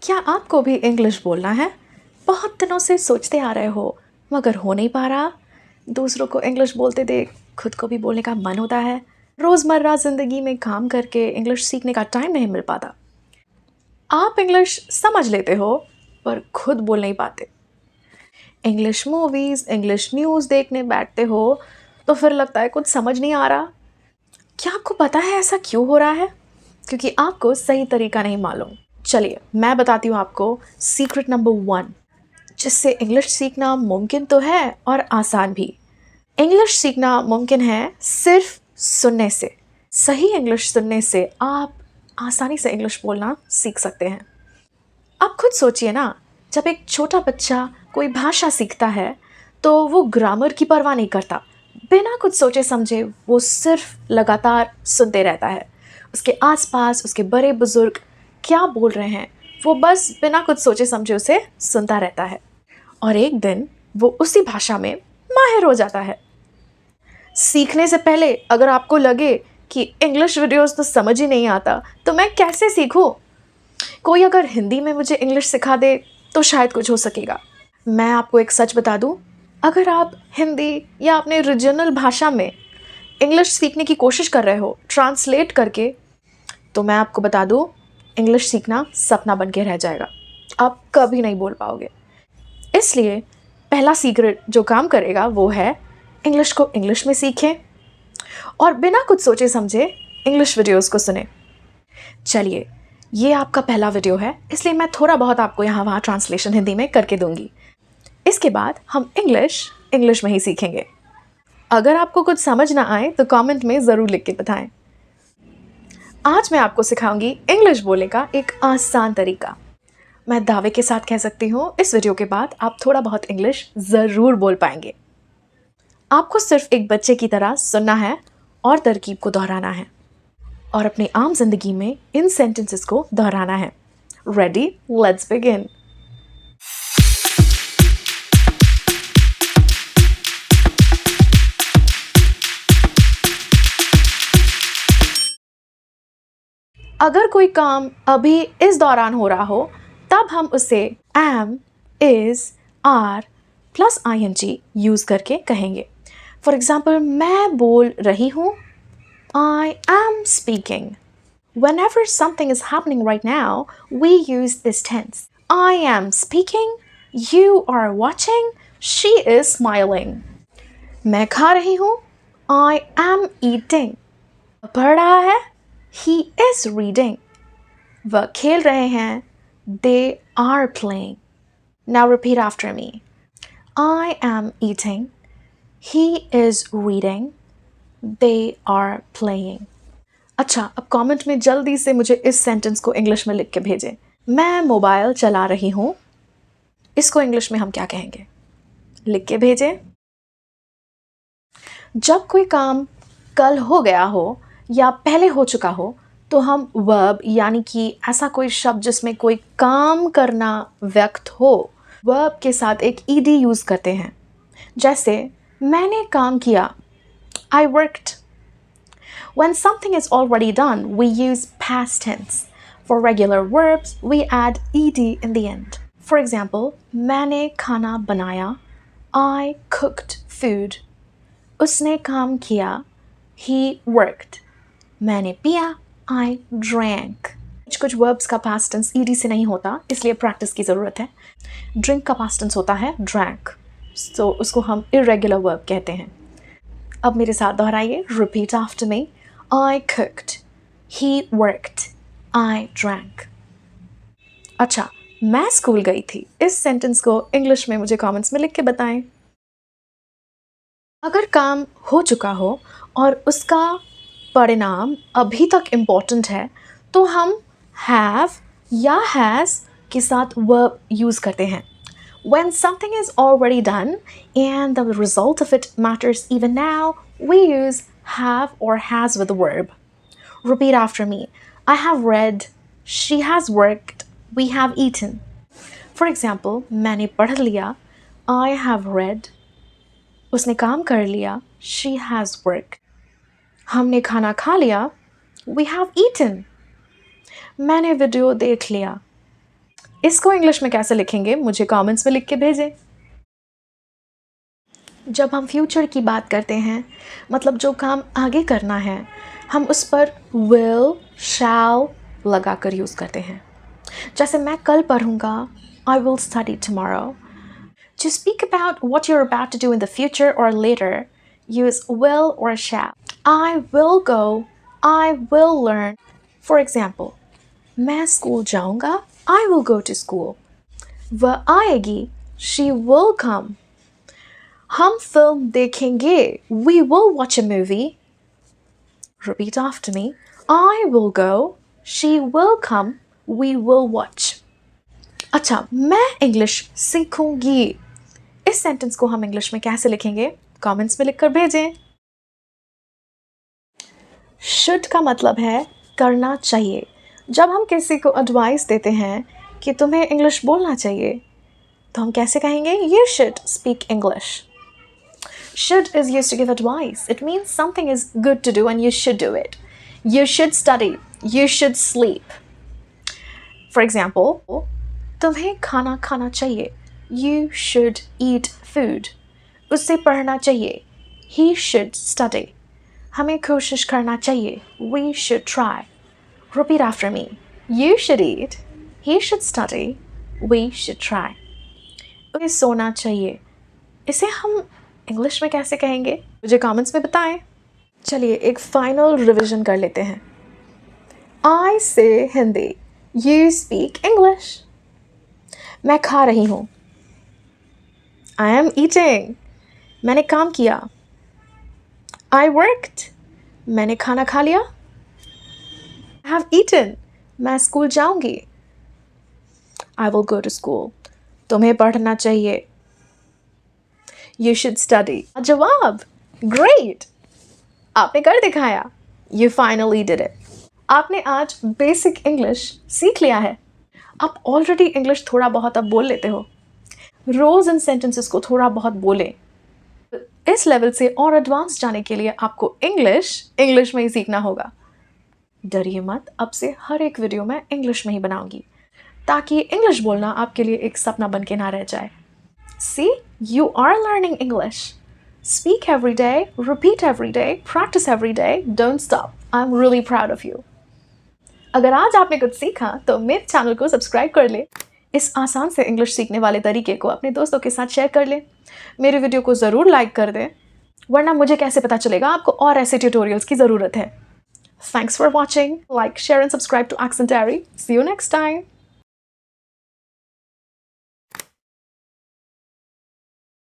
क्या आपको भी इंग्लिश बोलना है? बहुत दिनों से सोचते आ रहे हो मगर हो नहीं पा रहा। दूसरों को इंग्लिश बोलते देख खुद को भी बोलने का मन होता है। रोज़मर्रा ज़िंदगी में काम करके इंग्लिश सीखने का टाइम नहीं मिल पाता। आप इंग्लिश समझ लेते हो पर खुद बोल नहीं पाते। इंग्लिश मूवीज़, इंग्लिश न्यूज़ देखने बैठते हो तो फिर लगता है कुछ समझ नहीं आ रहा। क्या आपको पता है ऐसा क्यों हो रहा है? क्योंकि आपको सही तरीका नहीं मालूम। चलिए मैं बताती हूँ आपको सीक्रेट नंबर 1 जिससे इंग्लिश सीखना मुमकिन तो है और आसान भी। इंग्लिश सीखना मुमकिन है सिर्फ सुनने से। सही इंग्लिश सुनने से आप आसानी से इंग्लिश बोलना सीख सकते हैं। आप खुद सोचिए ना, जब एक छोटा बच्चा कोई भाषा सीखता है तो वो ग्रामर की परवाह नहीं करता। बिना कुछ सोचे समझे वो सिर्फ लगातार सुनते रहता है। उसके आसपास उसके बड़े बुजुर्ग क्या बोल रहे हैं वो बस बिना कुछ सोचे समझे उसे सुनता रहता है और एक दिन वो उसी भाषा में माहिर हो जाता है। सीखने से पहले अगर आपको लगे कि इंग्लिश वीडियोस तो समझ ही नहीं आता तो मैं कैसे सीखूं? कोई अगर हिंदी में मुझे इंग्लिश सिखा दे तो शायद कुछ हो सकेगा। मैं आपको एक सच बता दूं, अगर आप हिंदी या अपने रीजनल भाषा में इंग्लिश सीखने की कोशिश कर रहे हो ट्रांसलेट करके, तो मैं आपको बता दूं इंग्लिश सीखना सपना बन के रह जाएगा। आप कभी नहीं बोल पाओगे। इसलिए पहला सीक्रेट जो काम करेगा वो है इंग्लिश को इंग्लिश में सीखें और बिना कुछ सोचे समझे इंग्लिश वीडियोस को सुने। चलिए ये आपका पहला वीडियो है इसलिए मैं थोड़ा बहुत आपको यहाँ वहाँ ट्रांसलेशन हिंदी में करके दूंगी। इसके बाद हम इंग्लिश में ही सीखेंगे। अगर आपको कुछ समझ ना आए तो कमेंट में ज़रूर लिख के बताएं। आज मैं आपको सिखाऊंगी इंग्लिश बोलने का एक आसान तरीका। मैं दावे के साथ कह सकती हूँ इस वीडियो के बाद आप थोड़ा बहुत इंग्लिश ज़रूर बोल पाएंगे। आपको सिर्फ एक बच्चे की तरह सुनना है और तरकीब को दोहराना है और अपनी आम जिंदगी में इन सेंटेंसेस को दोहराना है। रेडी? Let's begin. अगर कोई काम अभी इस दौरान हो रहा हो तब हम उसे am, is, are plus ing use करके कहेंगे। फॉर एग्जाम्पल मैं बोल रही हूँ, I am speaking. Whenever something is happening right now, we use this tense. I am speaking, you are watching, she is smiling. मैं खा रही हूँ, I am eating. पढ़ रहा है, he is reading. वह खेल रहे हैं, they are playing. Now repeat after me. I am eating, he is reading, they are playing. अच्छा, अब कमेंट में जल्दी से मुझे इस सेंटेंस को इंग्लिश में लिख के भेजें। मैं मोबाइल चला रही हूँ, इसको इंग्लिश में हम क्या कहेंगे? लिख के भेजें। जब कोई काम कल हो गया हो या पहले हो चुका हो तो हम वर्ब यानी कि ऐसा कोई शब्द जिसमें कोई काम करना व्यक्त हो, वर्ब के साथ एक ed यूज़ करते हैं। जैसे मैंने काम किया, I worked. When something is already done, we use past tense. For regular verbs, we add ed in the end. For example, मैंने खाना बनाया, I cooked food. उसने काम किया, he worked. मैंने पिया, I drank. कुछ verbs का past tense ed से नहीं होता, इसलिए practice की ज़रूरत है। Drink का past tense होता है drank, so उसको हम irregular verb कहते हैं। अब मेरे साथ दोहराइए, repeat after me. I cooked, he worked, I drank. अच्छा, मैं स्कूल गई थी। इस सेंटेंस को इंग्लिश में मुझे कमेंट्स में लिख के बताएं। अगर काम हो चुका हो और उसका परिणाम अभी तक इम्पोर्टेंट है तो हम have या has के साथ verb यूज़ करते हैं। When something is already done and the result of it matters even now, we use have or has with the verb. Repeat after me. I have read, she has worked, we have eaten. For example, मैंने पढ़ लिया, I have read. उसने काम कर लिया, she has worked. हमने खाना खा लिया, we have eaten. मैंने वीडियो देख लिया, इसको इंग्लिश में कैसे लिखेंगे मुझे कमेंट्स में लिख के भेजें। जब हम फ्यूचर की बात करते हैं, मतलब जो काम आगे करना है, हम उस पर will, shall लगा कर यूज़ करते हैं। जैसे मैं कल पढ़ूँगा, I will study tomorrow. To speak about what you're about to do in the future or later, use will or shall. I will go, I will learn. For example, मैं school जाऊँगा, I will go to school. वह आएगी, she will come. हम film देखेंगे, we will watch a movie. Repeat after me. I will go, she will come, we will watch. अच्छा, मैं English सीखूंगी। इस sentence को हम इंग्लिश में कैसे लिखेंगे? कमेंट्स में लिखकर भेजें। शुड का मतलब है करना चाहिए। जब हम किसी को एडवाइस देते हैं कि तुम्हें इंग्लिश बोलना चाहिए, तो हम कैसे कहेंगे? You should speak English. Should is used to give advice. It means something is good to do and you should do it. You should study. You should sleep. For example, तुम्हें खाना खाना चाहिए. You should eat food. उसे पढ़ना चाहिए. He should study. हमें कोशिश करना चाहिए. We should try. Repeat after me. You should eat. He should study. We should try. उन्हें सोना चाहिए. इसे हम इंग्लिश में कैसे कहेंगे? मुझे कमेंट्स में बताएं। चलिए एक फाइनल रिवीजन कर लेते हैं। I say Hindi, you speak English. मैं खा रही हूँ, I am eating. मैंने काम किया, I worked. मैंने खाना खा लिया, I have eaten. मैं स्कूल जाऊंगी, I will go to school. तुम्हें पढ़ना चाहिए, You should study. जवाब, Great. आपने कर दिखाया, You finally did it. आपने आज बेसिक इंग्लिश सीख लिया है। आप ऑलरेडी इंग्लिश थोड़ा बहुत अब बोल लेते हो। रोज इन सेंटेंसेस को थोड़ा बहुत बोलें। इस लेवल से और एडवांस जाने के लिए आपको इंग्लिश में ही सीखना होगा। डरिए मत, अब से हर एक वीडियो मैं इंग्लिश में ही बनाऊंगी, ताकि इंग्लिश बोलना आपके लिए एक सपना बन के ना रह जाए। See, you are learning English. Speak every day, repeat every day, practice every day, don't stop. I'm really proud of you. अगर आज आपने कुछ सीखा तो मेरे चैनल को सब्सक्राइब कर ले। इस आसान से इंग्लिश सीखने वाले तरीके को अपने दोस्तों के साथ शेयर कर ले। मेरे वीडियो को ज़रूर लाइक कर दें, वरना मुझे कैसे पता चलेगा आपको और ऐसे ट्यूटोरियल्स की ज़रूरत है। Thanks for watching. Like, share and subscribe to Accent Diary. See you next time.